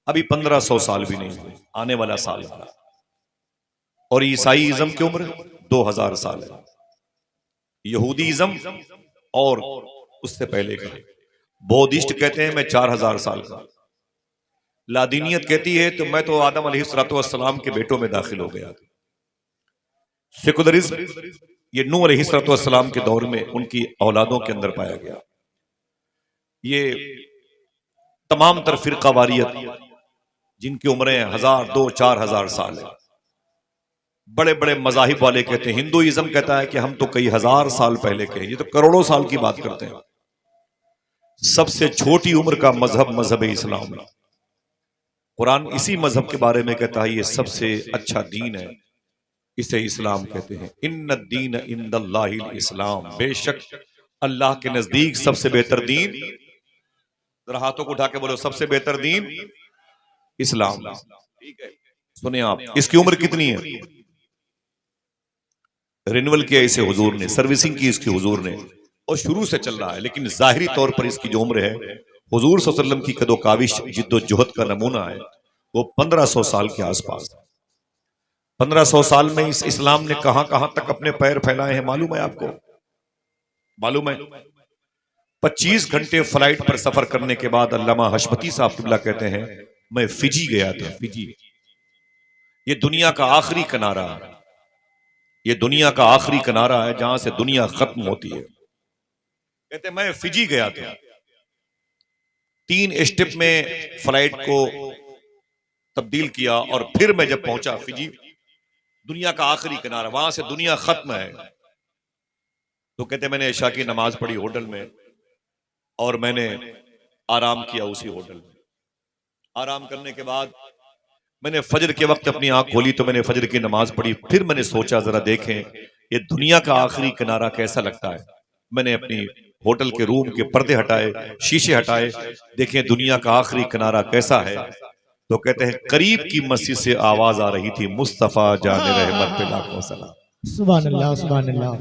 अभी 1500 साल भी नहीं हुए, आने वाला साल आ रहा। और ईसाईइज्म की उम्र 2000 साल है, यहूदीइज्म और उससे पहले का, बौद्धिस्ट कहते हैं मैं 4000 साल का, लादीनियत कहती है तो मैं तो आदम अलैहिस्सलाम के बेटों में दाखिल हो गया। सेकुलरिज्म ये नूह अलैहिस्सलाम के दौर में उनकी औलादों के अंदर पाया गया। ये तमाम तर फिरकावारियत जिनकी उम्रें 1000, 2, 4000 साल है, बड़े बड़े मजाहिब वाले कहते हैं, हिंदुइज्म कहता है कि हम तो कई हजार साल पहले के हैं, ये तो करोड़ों साल की बात करते हैं। सबसे छोटी उम्र का मजहब इस्लाम है। कुरान इसी मजहब के बारे में कहता है ये सबसे अच्छा दीन है, इसे इस्लाम कहते हैं। इन्नद दीन इंदल्लाहिल इस्लाम, बेशक अल्लाह के नजदीक सबसे बेहतर दीन, जरा हाथों को उठा के बोलो, सबसे बेहतर दीन इस्लाम। ठीक है, सुने आप, इसकी उम्र कितनी है? रिन्यूअल किया इसे हुजूर ने, सर्विसिंग की इसकी हुजूर ने, और शुरू से चल रहा है, लेकिन जाहिरी तौर पर इसकी जो उम्र है हुजूर सल्लल्लाहु अलैहि वसल्लम की कदो काविश जिद्दोजहद का नमूना है, वो 1500 साल के आसपास। 1500 साल में इस इस्लाम ने कहां कहां तक अपने पैर फैलाए हैं मालूम है आपको? मालूम है? 25 घंटे फ्लाइट पर सफर करने के बाद अल्लामा हशमती साहब किबला कहते हैं मैं फिजी गया था। फिजी ये दुनिया का आखिरी किनारा है, ये दुनिया का आखिरी किनारा है जहां से दुनिया खत्म होती है। कहते मैं फिजी गया था, 3 स्टेप में फ्लाइट को तब्दील किया और फिर मैं जब पहुंचा फिजी, दुनिया का आखिरी किनारा, वहां से दुनिया खत्म है। तो कहते मैंने इशा की नमाज पढ़ी होटल में और मैंने आराम किया उसी होटल में। आराम करने के बाद मैंने फजर के वक्त अपनी आंख खोली तो मैंने फजर की नमाज पढ़ी। फिर मैंने सोचा जरा देखें ये दुनिया का आखिरी किनारा कैसा लगता है। मैंने अपनी होटल के रूम के पर्दे हटाए, शीशे हटाए, देखें दुनिया का आखिरी किनारा कैसा है। तो कहते हैं करीब की मस्जिद से आवाज आ रही थी, मुस्तफा जाने रहमत पे लाखों सलाम। सुभान अल्लाह, सुभान अल्लाह।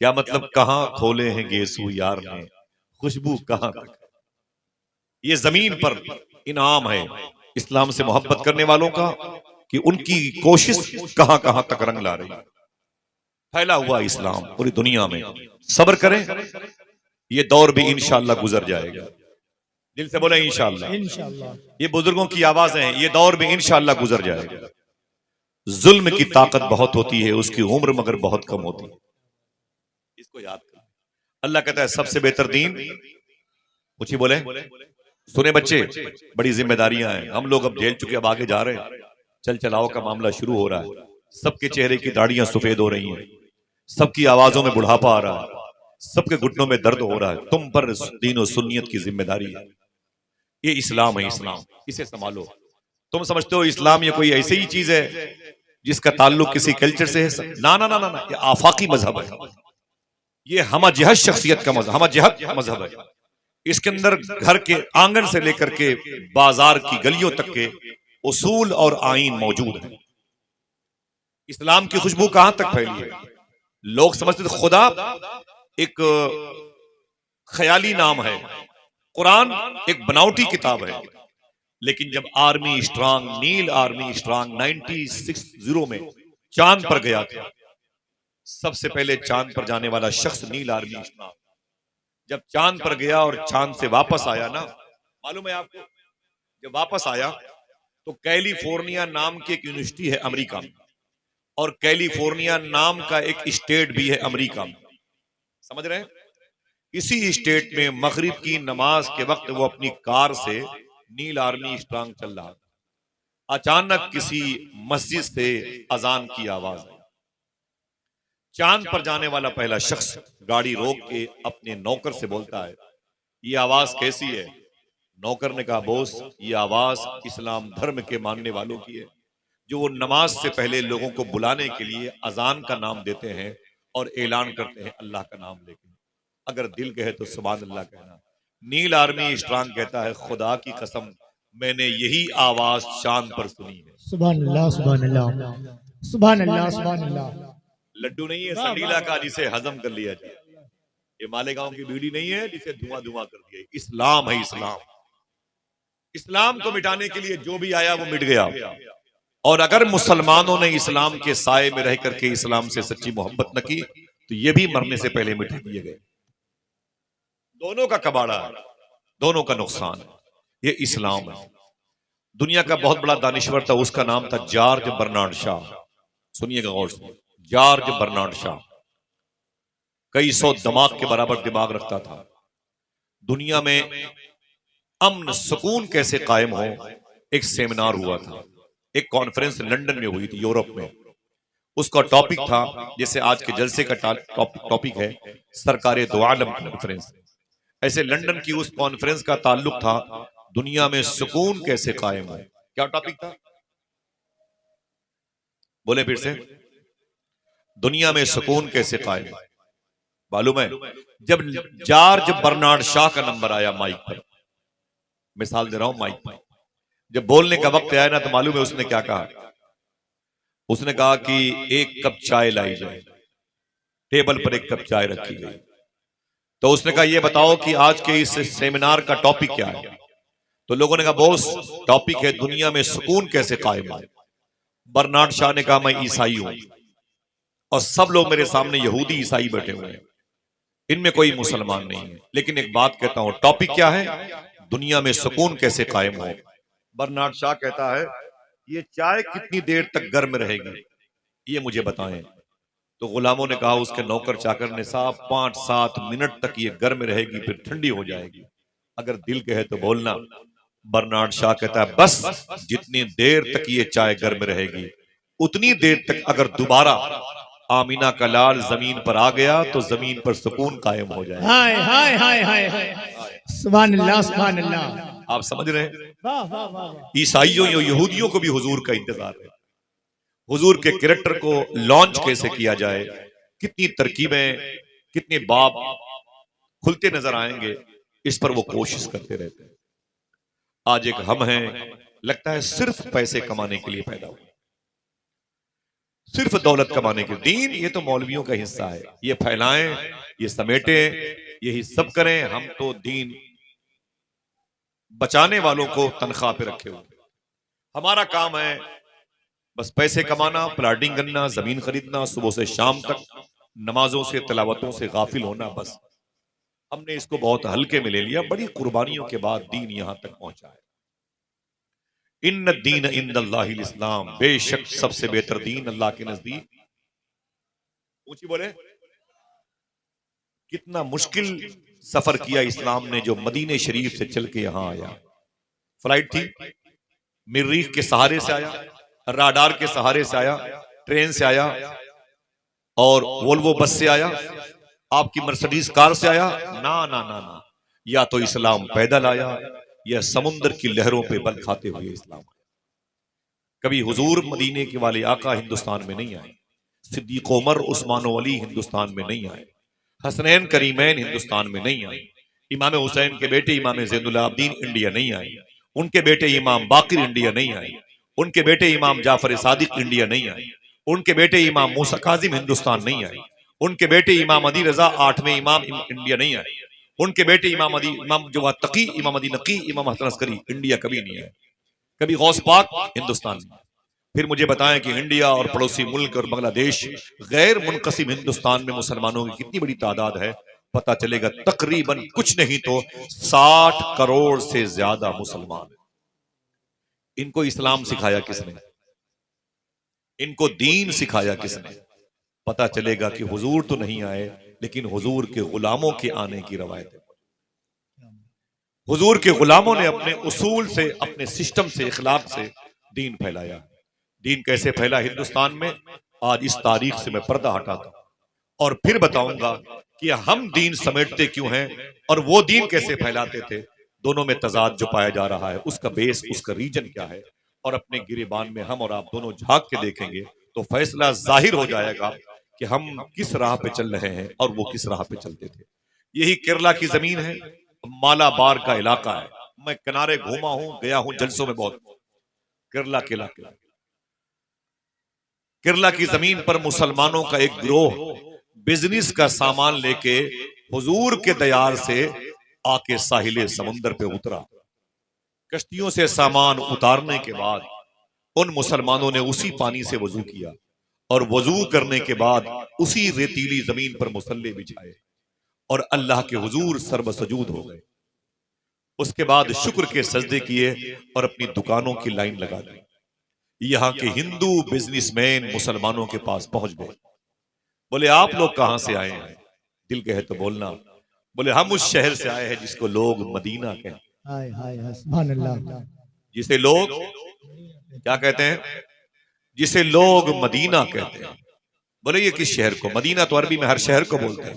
क्या मतलब, कहां खोले हैं गेसू यार ने, खुशबू कहां तक। ये जमीन पर इनाम है इस्लाम से मोहब्बत करने वालों का कि उनकी कोशिश कहां कहां तक रंग ला रही है। फैला हुआ इस्लाम पूरी दुनिया में। सब्र करें, ये दौर भी इंशाअल्लाह गुजर जाएगा। दिल से बोले इंशाअल्लाह। ये बुजुर्गों की आवाजें हैं, ये दौर भी इंशाअल्लाह गुजर जाएगा। जुल्म की ताकत बहुत होती है, उसकी उम्र मगर बहुत कम होती है, इसको याद कर। अल्लाह कहता है सबसे बेहतर दीन, कुछ ही बोले, सुने बच्चे, बड़ी जिम्मेदारियां हैं। हम लोग अब जेल चुके, अब आगे जा रहे हैं, चल चलाओ का मामला शुरू हो रहा है। सबके चेहरे की दाढ़ियां सफेद हो रही हैं, सबकी आवाजों में बुढ़ापा आ रहा है, सबके घुटनों में दर्द हो रहा है। तुम पर दीन और सुन्नियत की जिम्मेदारी है। ये इस्लाम है, इस्लाम, इसे संभालो। तुम समझते हो इस्लाम ये कोई ऐसी ही चीज है जिसका ताल्लुक किसी कल्चर से है? ना ना ना ना, ना। ये आफाकी मजहब है, ये हम जिहद शख्सियत का मजहब, हम जिहद मजहब है। इसके अंदर घर के आंगन से लेकर के बाजार की गलियों तक के उसूल और आईन मौजूद है। इस्लाम की खुशबू कहां तक फैली है? लोग समझते थे खुदा एक ख्याली नाम है, कुरान एक बनावटी किताब है। लेकिन जब आर्मी स्ट्रांग, नील आर्मी स्ट्रांग 1960 में चांद पर गया था, सबसे पहले चांद पर जाने वाला शख्स नील आर्मी स्ट्रांग, जब चांद पर गया और चांद से वापस आया ना, मालूम है आपको, जब वापस आया तो कैलिफोर्निया नाम की एक यूनिवर्सिटी है अमेरिका में, और कैलिफोर्निया नाम का एक स्टेट भी है अमेरिका में, समझ रहे हैं? इसी स्टेट में मगरिब की नमाज के वक्त वो अपनी कार से नील आर्मी स्ट्रांग चल रहा था। अचानक किसी मस्जिद से अजान की आवाज आई। चांद पर जाने वाला पहला शख्स गाड़ी रोक के अपने नौकर से बोलता है ये आवाज कैसी है? नौकर ने कहा बोस, ये आवाज इस्लाम धर्म के मानने वालों की है, जो वो नमाज से पहले लोगों को बुलाने के लिए अजान का नाम देते हैं और ऐलान करते हैं अल्लाह का नाम लेके। अगर दिल कहे तो सुभान अल्लाह कहना। नील आर्मी स्ट्रांग कहता है खुदा की कसम, मैंने यही आवाज चांद पर सुनी है। सुभान अल्लाह, सुभान अल्लाह, सुभान अल्लाह, सुभान अल्लाह। लड्डू नहीं है संडीला का जिसे हजम कर लिया जाए, ये मालेगांव की बीड़ी नहीं है जिसे धुआं धुआं कर दिया। इस्लाम है, इस्लाम, इस्लाम को मिटाने के लिए जो भी आया वो मिट गया। और अगर मुसलमानों ने इस्लाम के साए में रह करके इस्लाम से सच्ची मोहब्बत न की तो ये भी मरने से पहले मिटा दिए गए। दोनों का कबाड़ा है, दोनों का नुकसान है। ये इस्लाम है। दुनिया का बहुत बड़ा दानिश्वर था, उसका नाम था जॉर्ज बर्नार्ड शॉ। सुनिएगा गौर से, जॉर्ज बर्नार्ड शॉ कई सौ दिमाग के बराबर दिमाग रखता था। दुनिया में अमन सुकून कैसे कायम हो, एक सेमिनार हुआ था, एक कॉन्फ्रेंस लंदन में हुई थी, यूरोप में। उसका टॉपिक था, जैसे आज के जलसे का टॉपिक है सरकारे दो आलम कॉन्फ्रेंस, ऐसे लंदन की उस कॉन्फ्रेंस का ताल्लुक था दुनिया में सुकून कैसे कायम हो। क्या टॉपिक था? बोले फिर से, दुनिया में सुकून कैसे कायम हो। मालूम है, जब जॉर्ज बर्नार्ड शॉ का नंबर आया माइक पर, मिसाल दे रहा हूं माइक पर, जब बोलने का वक्त आया ना, तो मालूम है उसने क्या कहा? उसने कहा कि एक कप चाय लाई जाए। टेबल पर एक कप चाय रखी गई। तो उसने कहा ये बताओ कि आज के इस सेमिनार का टॉपिक क्या है? तो लोगों ने कहा बॉस, टॉपिक है दुनिया में सुकून कैसे कायम हो। बर्नार्ड शॉ ने कहा मैं ईसाई हूं और सब लोग मेरे सामने यहूदी ईसाई बैठे हुए हैं, इनमें कोई मुसलमान नहीं है, लेकिन एक बात कहता हूं, टॉपिक क्या है? दुनिया में सुकून कैसे कायम हो। बर्नार्ड शॉ कहता है ये चाय कितनी देर तक गर्म रहेगी, ये मुझे बताएं। तो गुलामों ने कहा, उसके नौकर चाकर ने, साहब 5-7 मिनट तक ये गर्म रहेगी, फिर ठंडी हो जाएगी, अगर दिल कहे तो बोलना। बर्नार्ड शॉ कहता है बस जितनी देर तक ये चाय गर्म रहेगी उतनी देर तक अगर दोबारा आमीना का लाल जमीन पर आ गया तो जमीन पर सुकून कायम हो जाएगा। हाय हाय हाय हाय हाय, सुभान अल्लाह सुभान अल्लाह। आप समझ रहे हैं? वाह वाह वाह। ईसाइयों या यहूदियों को भी हुजूर का इंतजार है। हुजूर के कैरेक्टर को लॉन्च कैसे किया जाए, कितनी तरकीबें, कितने बाब खुलते नजर आएंगे, इस पर वो कोशिश करते रहते हैं। आज एक हम हैं, लगता है सिर्फ पैसे कमाने के लिए पैदा हुए, सिर्फ दौलत कमाने के। दीन ये तो मौलवियों का हिस्सा है, ये फैलाएं, ये समेटें, यही सब करें। हम तो दीन बचाने वालों को तनख्वाह पे रखे हुए, हमारा काम है बस पैसे कमाना, प्लाटिंग करना, जमीन खरीदना, सुबह से शाम तक नमाजों से तिलावतों से गाफिल होना। बस हमने इसको बहुत हल्के में ले लिया। बड़ी कुर्बानियों के बाद दीन यहां तक पहुंचा है। इन्न दीन इंदल्लाहिल इस्लाम, बेशक सबसे बेहतर दीन अल्लाह के नजदीक। ऊंची बोले, कितना मुश्किल सफर किया इस्लाम ने, जो मदीने शरीफ से चल के यहां आया। फ्लाइट थी, मरीख के सहारे से आया, राडार के सहारे से आया, ट्रेन से आया, और वोल्वो बस से आया, आपकी मर्सिडीज कार से आया। ना ना ना ना, या तो इस्लाम पैदल आया या समुद्र की लहरों पे बल खाते हुए इस्लाम आया। कभी हुजूर मदीने के वाले आका हिंदुस्तान में नहीं आए, सिद्दीक उमर उस्मान अली हिंदुस्तान में नहीं आए, हसनैन करीमैन हिंदुस्तान में नहीं आए, इमाम हुसैन के बेटे इमाम ज़ैनुल आबिदीन इंडिया नहीं आए, उनके बेटे इमाम बाकिर इंडिया नहीं आए, उनके बेटे इमाम जाफर सादिक इंडिया नहीं आए, उनके बेटे इमाम मूसा काजिम हिंदुस्तान नहीं आए, उनके बेटे इमाम अदी रजा 8वें इमाम इंडिया नहीं आए, उनके बेटे इमाम अदी, इमाम जो तकी, इमाम अदी नकी, इमाम हसन अस्करी इंडिया कभी नहीं आए, कभी गौस पाक हिंदुस्तान में। फिर मुझे बताएं कि इंडिया और पड़ोसी मुल्क और बांग्लादेश, गैर मुनकसिम हिंदुस्तान में मुसलमानों की कितनी बड़ी तादाद है, पता चलेगा तकरीबन कुछ नहीं तो 60 करोड़ से ज्यादा मुसलमान हैं। इनको इस्लाम सिखाया किसने? इनको दीन सिखाया किसने? पता चलेगा कि हुजूर तो नहीं आए, लेकिन हुजूर के गुलामों के आने की रवायत है। हुजूर के गुलामों ने अपने उसूल से, अपने सिस्टम से, इखलाक से दीन फैलाया। दीन कैसे फैला हिंदुस्तान में, आज इस तारीख से मैं पर्दा हटाता हूं और फिर बताऊंगा कि हम दीन समेटते क्यों हैं और वो दीन कैसे फैलाते थे। दोनों में तजाद जो पाया जा रहा है, उसका बेस, उसका रीजन क्या है, और अपने गिरेबान में हम और आप दोनों झांक के देखेंगे तो फैसला जाहिर हो जाएगा कि हम किस राह पे चल रहे हैं और वो किस राह पे चलते थे। यही केरला की जमीन है, मालाबार का इलाका है। मैं किनारे घूमा हूं, गया हूं जलसों में बहुत। केरला के इलाके, केरला की जमीन पर मुसलमानों का एक गिरोह बिजनेस का सामान लेके हुजूर के दयार से आके साहिले समुंदर पे उतरा। कश्तियों से सामान उतारने के बाद उन मुसलमानों ने उसी पानी से वजू किया और वजू करने के बाद उसी रेतीली जमीन पर मुसल्ले बिछाए और अल्लाह के हुजूर सर्वसजूद हो गए। उसके बाद शुक्र के सजदे किए और अपनी दुकानों की लाइन लगा दी। यहाँ के हिंदू बिजनेसमैन मुसलमानों के पास पहुंच गए। बोले आप लोग कहां से आए हैं? दिल कहे तो बोलना। बोले हम उस शहर से आए हैं जिसको लोग मदीना कहते हैं, हाय हाय हाय, सुभान अल्लाह। जिसे लोग क्या कहते हैं? जिसे लोग मदीना कहते हैं। बोले ये किस शहर को? मदीना तो अरबी में हर शहर को बोलते हैं।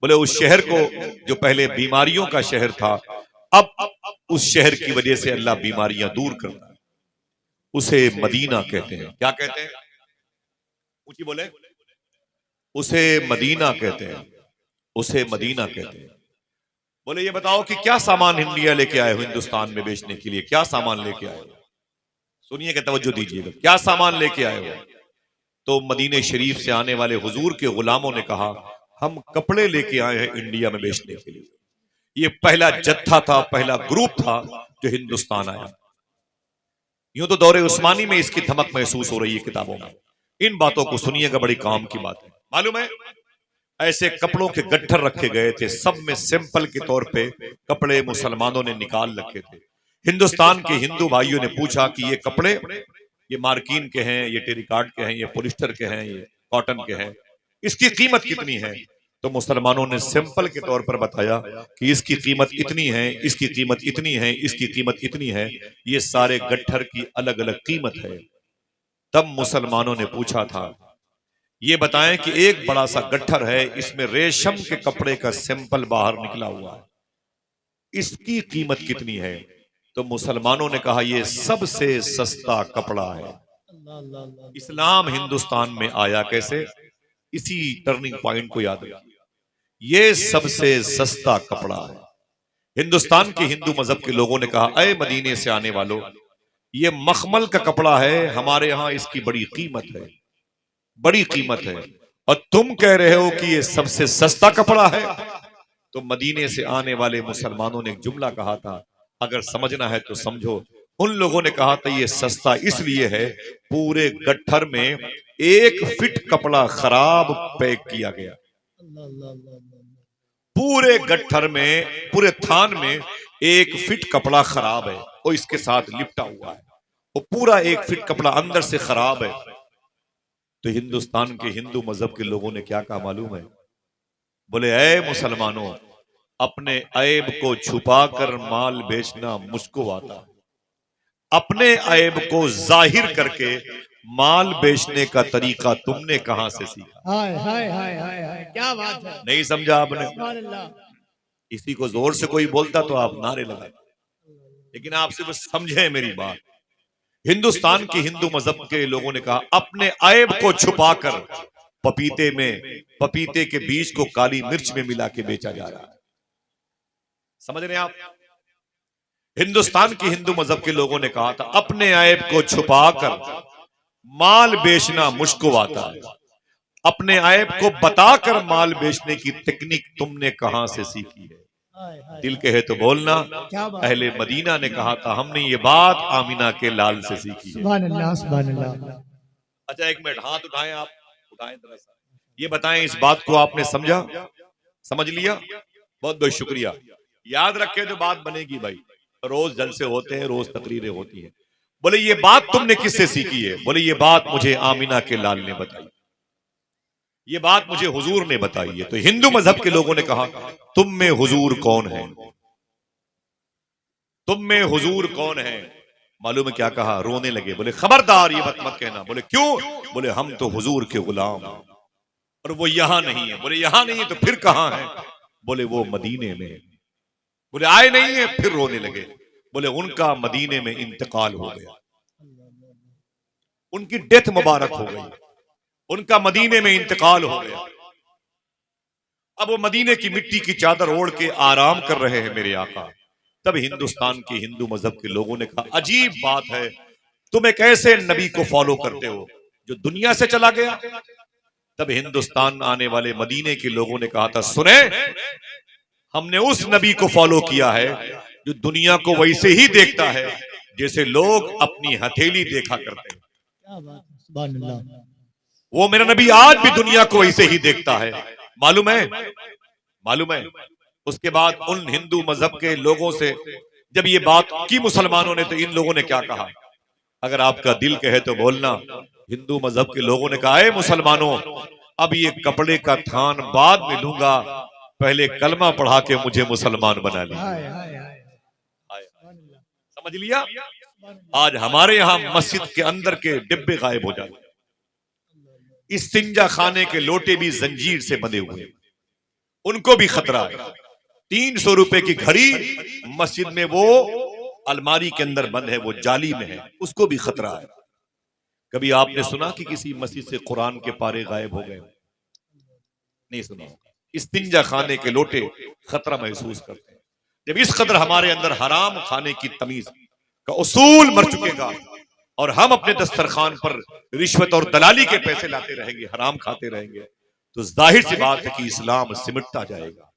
बोले उस शहर को जो पहले बीमारियों का शहर था, अब उस शहर की वजह से अल्लाह बीमारियां दूर करता है, उसे मदीना कहते हैं। क्या कहते हैं? ऊंची बोले। उसे मदीना कहते हैं, उसे मदीना कहते हैं। बोले ये बताओ कि क्या सामान इंडिया लेके आए हो हिंदुस्तान में बेचने के लिए? क्या सामान लेके आए हो? सुनिएगा, तवज्जो दीजिएगा, क्या सामान लेके आए हो? तो मदीने शरीफ से आने वाले हुजूर के गुलामों ने कहा हम कपड़े लेके आए हैं इंडिया में बेचने के लिए। ये पहला जत्था था, पहला ग्रुप था जो हिंदुस्तान आया। यूं तो दौरे उस्मानी में इसकी धमक महसूस हो रही है किताबों में। इन बातों को सुनिएगा, बड़ी काम की बात है। मालूम है ऐसे कपड़ों के गट्ठर रखे गए थे, सब में सैंपल के तौर पे कपड़े मुसलमानों ने निकाल रखे थे। हिंदुस्तान के हिंदू भाइयों ने पूछा कि ये कपड़े, ये मार्किन के हैं, ये टेरिकॉट के हैं, ये पॉलिस्टर के हैं, ये कॉटन के हैं, इसकी कीमत कितनी है? तो मुसलमानों ने सैंपल के तौर पर बताया कि इसकी कीमत इतनी है, इसकी कीमत इतनी है, इसकी कीमत इतनी है। ये सारे गट्ठर की अलग अलग कीमत है। तब मुसलमानों ने पूछा था ये बताएं कि एक बड़ा सा गट्ठर है, इसमें रेशम के कपड़े का सैंपल बाहर निकला हुआ है, इसकी कीमत कितनी है? तो मुसलमानों ने कहा ये सबसे सस्ता कपड़ा है। इस्लाम हिंदुस्तान में आया कैसे? इसी टर्निंग पॉइंट को याद रखिए। ये सबसे सस्ता कपड़ा है। हिंदुस्तान के हिंदू मजहब के लोगों ने कहा अय मदीने से आने वालों, ये मखमल का कपड़ा है, हमारे यहां इसकी बड़ी कीमत है, बड़ी कीमत है, और तुम कह रहे हो कि ये सबसे सस्ता कपड़ा है। तो मदीने से आने वाले मुसलमानों ने एक जुमला कहा था, अगर समझना है तो समझो। उन लोगों ने कहा था ये सस्ता इसलिए है, पूरे गट्ठर में 1 फीट कपड़ा खराब पैक किया गया। पूरे गट्ठर में, पूरे थान में 1 फीट कपड़ा खराब है, और इसके साथ लिपटा हुआ है, वो पूरा 1 फीट कपड़ा अंदर से खराब है। तो हिंदुस्तान के हिंदू मजहब के लोगों ने क्या कहा मालूम है? बोले ऐ मुसलमानों, अपने ऐब को छुपाकर माल बेचना मुझको आता है, अपने ऐब को जाहिर करके माल बेचने का तरीका तुमने कहां से सीखा? हाय हाय हाय हाय हाय, क्या बात है। नहीं समझा आपने? सुभान अल्लाह। इसी को जोर से कोई बोलता तो आप नारे लगाते, लेकिन आप सिर्फ समझे मेरी बात। हिंदुस्तान के हिंदू मजहब के लोगों ने कहा अपने ऐब को छुपाकर पपीते में, पपीते के बीज को काली मिर्च में मिला के बेचा जा रहा है। समझ रहे हैं आप? हिंदुस्तान के हिंदू मजहब के लोगों ने कहा था अपने ऐब को छुपाकर माल बेचना मुझको आता है, अपने ऐब को बताकर माल बेचने की टेक्निक तुमने कहां से सीखी है? दिल कहे तो बोलना। अहले मदीना ने कहा था हमने ये बात आमिना के लाल से सीखी है। सुभान अल्लाह, सुभान अल्लाह। अच्छा एक मिनट, हाथ उठाएं, आप उठाएं जरा सा, ये बताएं इस बात को आपने समझा, समझ लिया? बहुत बहुत शुक्रिया। याद रखे तो बात बनेगी भाई, रोज जलसे होते हैं, रोज तकरीरें होती हैं। बोले ये बात तुमने किससे सीखी है? बोले ये बात मुझे आमिना के लाल ने बताई, ये बात मुझे हुजूर ने बताई है। तो हिंदू मजहब के लोगों ने कहा तुम में हुजूर कौन है? तुम में हुजूर कौन है? मालूम है क्या कहा? रोने लगे। बोले खबरदार ये बात मत कहना। बोले क्यों? बोले हम तो हुजूर के गुलाम हैं और वो यहां नहीं है। बोले यहां नहीं है तो फिर कहां है? बोले वो मदीने में। बोले आए नहीं है, फिर रोने लगे। बोले उनका मदीने में इंतकाल हो गया, उनकी डेथ मुबारक हो गई, उनका मदीने में इंतकाल हो गया। अब वो मदीने की मिट्टी की चादर ओढ़ के आराम कर रहे हैं मेरे आका। तब हिंदुस्तान के हिंदू मजहब के लोगों ने कहा अजीब बात है, तुम एक ऐसे नबी को फॉलो करते हो जो दुनिया से चला गया। तब हिंदुस्तान आने वाले मदीने के लोगों ने कहा था सुने, हमने उस नबी को फॉलो किया है जो दुनिया को वैसे ही देखता है जैसे लोग अपनी हथेली देखा करते हैं। क्या बात है, सुभान अल्लाह। वो मेरा नबी आज भी दुनिया को वैसे ही देखता है। मालूम है, मालूम है। उसके बाद उन हिंदू मजहब के लोगों से जब ये बात की मुसलमानों ने, तो इन लोगों ने क्या कहा? अगर आपका दिल कहे तो बोलना। हिंदू मजहब के लोगों ने कहा, मुसलमानों, अब ये कपड़े का थान बाद में लूंगा, पहले कलमा पढ़ा के मुझे मुसलमान बना लिया। हाय हाय हाय, समझ लिया? आज हमारे यहाँ मस्जिद के अंदर के डिब्बे गायब हो जाते, इस्तिंजा खाने के लोटे भी जंजीर से बंधे हुए, उनको भी खतरा है। 300 रुपए की घड़ी मस्जिद में वो अलमारी के अंदर बंद है, वो जाली में है, उसको भी खतरा है। कभी आपने सुना कि किसी मस्जिद से कुरान के पारे गायब हो गए? नहीं सुना। इस्तिंजा खाने के लोटे खतरा महसूस करते हैं। जब इस कदर हमारे अंदर हराम खाने की तमीज का उसूल मर चुकेगा और हम अपने दस्तरखान पर रिश्वत और दलाली के पैसे लाते रहेंगे, हराम खाते रहेंगे, तो जाहिर सी बात है कि इस्लाम सिमटता जाएगा।